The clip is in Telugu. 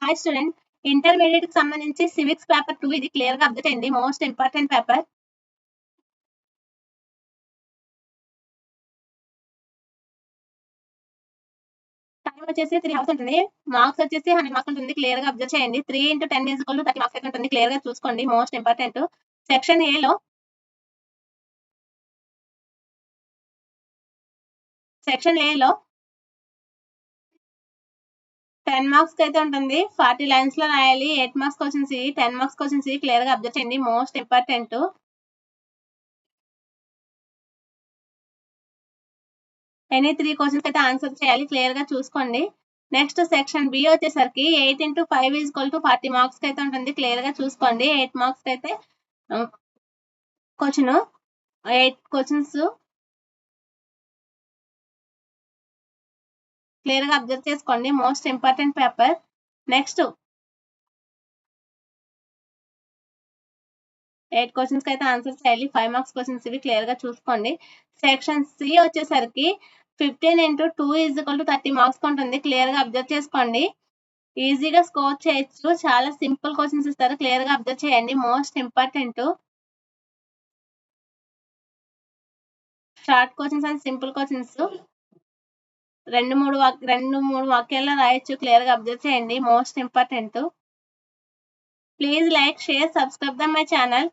హాయ్ స్టూడెంట్, ఇంటర్మీడియట్ కి సంబంధించి సివిక్స్ పేపర్ 2 ఇది క్లియర్ గా అప్డేట్ అయింది. Most important paper. టైం వచ్చేసి 3 అవర్స్ ఉంటుంది. మార్క్స్ వచ్చేసి 100 మార్క్స్ ఉంటుంది. క్లియర్ గా అబ్జర్వ్ చేయండి. 3 into 10 is equal to 30 marks అయితే ఉంటుంది. క్లియర్ గా చూసుకోండి. Most important. సెక్షన్ ఏ లో 10 మార్క్స్ అయితే ఉంటుంది. 40 లైన్స్ లో రాయాలి. 8 marks questions, 10 marks questions clear గా అబ్జర్వ్ చేయండి. Most important. ఎనీ 3 క్వశ్చన్స్ అయితే ఆన్సర్ చేయాలి. క్లియర్ గా చూసుకోండి. నెక్స్ట్ సెక్షన్ బి వచ్చేసరికి 8 into 5 is equal to 40 marks అయితే ఉంటుంది. క్లియర్ గా చూసుకోండి. 8 మార్క్స్ అయితే క్వశ్చన్ 8 క్వశ్చన్స్ క్లియర్ గా అబ్జర్వ్ చేసుకోండి. Most important paper. Next 8 questions అయితే ఆన్సర్ చేయాలి. 5 మార్క్స్ క్వశ్చన్స్ ఇవి క్లియర్ గా చూసుకోండి. సెక్షన్ సి వచ్చేసరికి 15 into 2 is equal to 30 marks ఉంటుంది. క్లియర్ గా అబ్జర్వ్ చేసుకోండి. ఈజీగా స్కోర్ చేయొచ్చు. చాలా సింపుల్ క్వశ్చన్స్ ఇస్తారు. క్లియర్ గా అబ్జర్వ్ చేయండి. Most important. Short questions and simple questions రెండు మూడు వాక్యాల్లో రాయొచ్చు. క్లియర్ గా అబ్జర్వ్ చేయండి. Most important. Please like, share, subscribe the my channel.